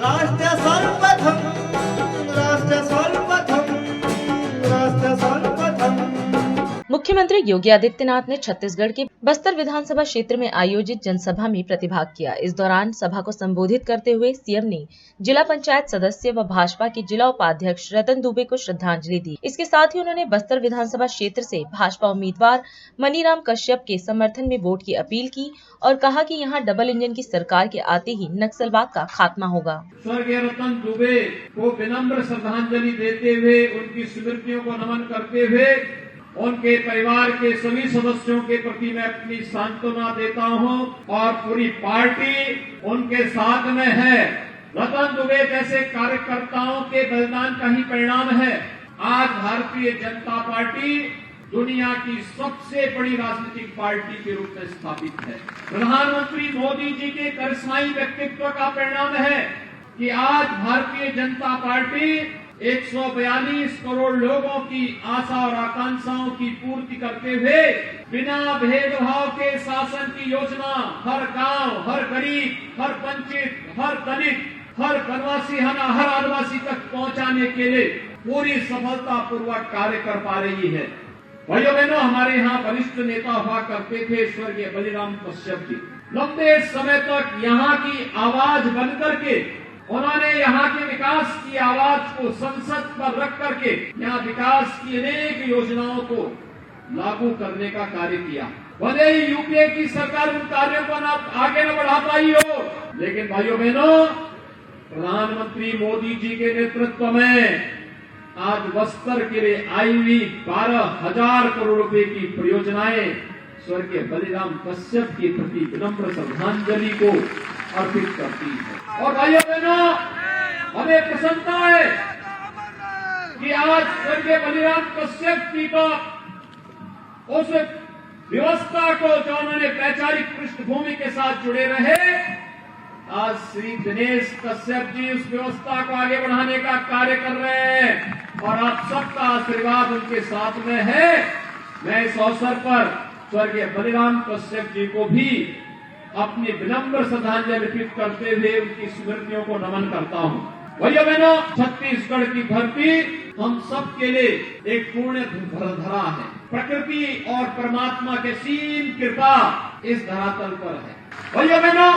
राष्ट्र सर्वप्रथम, राष्ट्र सर्वप्रथम, राष्ट्र सर्वप्रथम। मुख्यमंत्री योगी आदित्यनाथ ने छत्तीसगढ़ के बस्तर विधानसभा क्षेत्र में आयोजित जनसभा में प्रतिभाग किया। इस दौरान सभा को संबोधित करते हुए सीएम ने जिला पंचायत सदस्य व भाजपा के जिला उपाध्यक्ष रतन दुबे को श्रद्धांजलि दी। इसके साथ ही उन्होंने बस्तर विधानसभा क्षेत्र से भाजपा उम्मीदवार मनीराम कश्यप के समर्थन में वोट की अपील की और कहा कि यहां डबल इंजन की सरकार के आते ही नक्सलवाद का खात्मा होगा। स्वर्गीय रतन दुबे को विनम्र श्रद्धांजलि देते हुए, उनकी स्मृतियों को नमन करते हुए, उनके परिवार के सभी सदस्यों के प्रति मैं अपनी सांत्वना देता हूं और पूरी पार्टी उनके साथ में है। रतन दुबे जैसे कार्यकर्ताओं के बलिदान का ही परिणाम है आज भारतीय जनता पार्टी दुनिया की सबसे बड़ी राजनीतिक पार्टी के रूप में स्थापित है। प्रधानमंत्री मोदी जी के करिश्माई व्यक्तित्व का परिणाम है कि आज भारतीय जनता पार्टी 142 करोड़ लोगों की आशा और आकांक्षाओं की पूर्ति करते हुए बिना भेदभाव के शासन की योजना हर गांव, हर गरीब, हर वंचित, हर दलित, हर वनवासी, हर आदिवासी तक पहुंचाने के लिए पूरी सफलतापूर्वक कार्य कर पा रही है। भाइयों बहनों, हमारे यहाँ वरिष्ठ नेता हुआ करते थे स्वर्गीय बलिराम कश्यप जी। लंबे समय तक यहाँ की आवाज बनकर के उन्होंने यहाँ के विकास की आवाज को संसद पर रख करके यहाँ विकास की अनेक योजनाओं को लागू करने का कार्य किया। भले ही यूपीए की सरकार उन कार्यों को आगे न बढ़ा पाई हो, लेकिन भाइयों बहनों, प्रधानमंत्री मोदी जी के नेतृत्व में आज बस्तर के लिए आई हुई 12,000 करोड़ रुपए की परियोजनाएं स्वर्गीय बलिराम कश्यप के प्रति विनम्र श्रद्धांजलि को अर्पित करती है। और भाइयों बहनों, हमें प्रसन्नता है कि आज स्वर्गीय बलिराम कश्यप जी को उस व्यवस्था को जो उन्होंने वैचारिक पृष्ठभूमि के साथ जुड़े रहे, आज श्री दिनेश कश्यप जी उस व्यवस्था को आगे बढ़ाने का कार्य कर रहे हैं और आप सबका आशीर्वाद उनके साथ में है। मैं इस अवसर पर स्वर्गीय बलिराम कश्यप जी को भी अपनी विनम्र श्रद्धांजलि अर्पित करते हुए उनकी स्मृतियों को नमन करता हूं। भैया बहनों, छत्तीसगढ़ की धरती हम सब के लिए एक पुण्य धरा है। प्रकृति और परमात्मा के असीम कृपा इस धरातल पर है। भैया बहनों,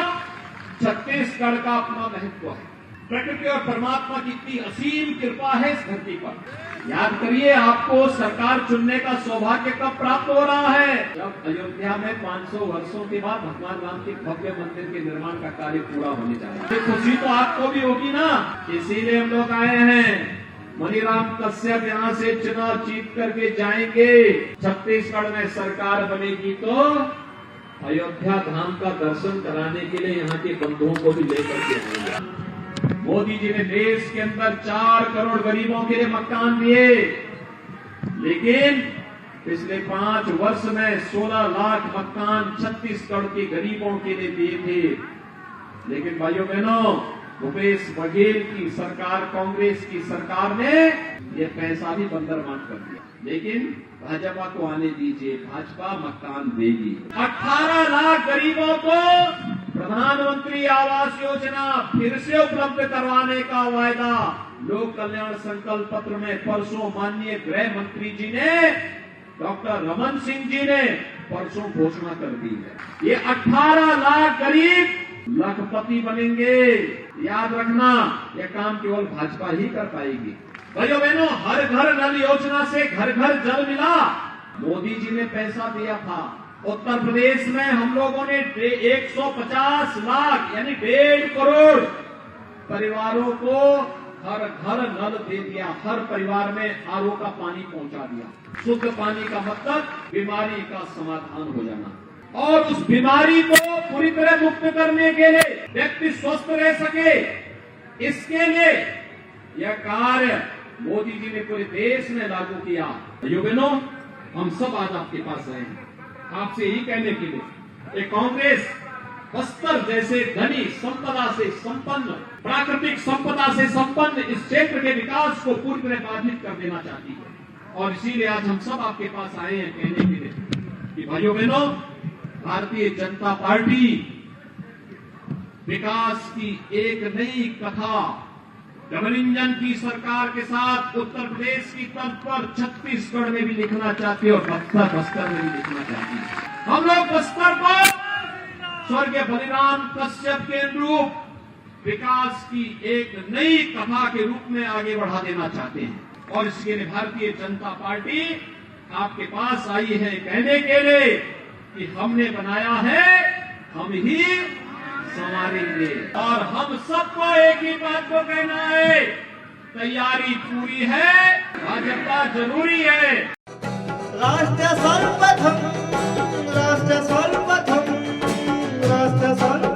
छत्तीसगढ़ का अपना महत्व है। प्रकृति और परमात्मा की इतनी असीम कृपा है इस धरती पर। याद करिए, आपको सरकार चुनने का सौभाग्य कब प्राप्त हो रहा है? जब अयोध्या में 500 वर्षों के बाद भगवान राम के भव्य मंदिर के निर्माण का कार्य पूरा होने जा रहा है। खुशी तो आपको भी होगी ना, इसीलिए हम लोग आए हैं। मनीराम कश्यप यहाँ से चुनाव जीत करके जाएंगे, छत्तीसगढ़ में सरकार बनेगी तो अयोध्या धाम का दर्शन कराने के लिए यहाँ के बंधुओं को भी लेकर के आएंगे। मोदी जी ने देश के अंदर 4 करोड़ गरीबों के लिए मकान दिए, लेकिन पिछले 5 वर्ष में 16 लाख मकान छत्तीसगढ़ के गरीबों के लिए दिए थे। लेकिन भाइयों बहनों, भूपेश बघेल की सरकार, कांग्रेस की सरकार ने ये पैसा भी बंदरबान कर दिया। लेकिन भाजपा को आने दीजिए, भाजपा मकान देगी। 18 लाख गरीबों को प्रधानमंत्री आवास योजना फिर से उपलब्ध करवाने का वायदा लोक कल्याण संकल्प पत्र में परसों माननीय गृह मंत्री जी ने, डॉक्टर रमन सिंह जी ने परसों घोषणा कर दी है। ये 18 लाख गरीब लखपति बनेंगे। याद रखना, यह काम केवल भाजपा ही कर पाएगी। भाइयों बहनों, हर घर नल योजना से घर घर जल मिला, मोदी जी ने पैसा दिया था। उत्तर प्रदेश में हम लोगों ने 150 लाख यानी 1.5 करोड़ परिवारों को हर घर नल दे दिया। हर परिवार में आरओ का पानी पहुंचा दिया। शुद्ध पानी का मतलब बीमारी का समाधान हो जाना। और उस बीमारी को पूरी तरह मुक्त करने के लिए, व्यक्ति स्वस्थ रह सके, इसके लिए यह कार्य मोदी जी ने पूरे देश में लागू किया। भाइयों बहनों, हम सब आज आपके पास आए हैं आपसे यही कहने के लिए, एक कांग्रेस बस्तर जैसे धनी, संपदा से संपन्न, प्राकृतिक संपदा से संपन्न इस क्षेत्र के विकास को पूरी तरह बाधित कर देना चाहती है। और इसीलिए आज हम सब आपके पास आए हैं कहने के लिए कि भाइयों बहनों, भारतीय जनता पार्टी विकास की एक नई कथा डबल इंजन की सरकार के साथ उत्तर प्रदेश की तर्ज पर छत्तीसगढ़ में भी लिखना चाहती है और बस्तर में भी लिखना चाहती है। हम लोग बस्तर पर स्वर्गीय बलिराम कश्यप के अनुरूप विकास की एक नई कथा के रूप में आगे बढ़ा देना चाहते हैं और इसके लिए भारतीय जनता पार्टी आपके पास आई है कहने के लिए कि हमने बनाया है, हम ही संवारेंगे। और हम सबको एक ही बात को कहना है, तैयारी पूरी है, भाजपा जरूरी है। राष्ट्र सर्वप्रथम, राष्ट्र सर्वप्रथम, राष्ट्र सर्वप्रथम।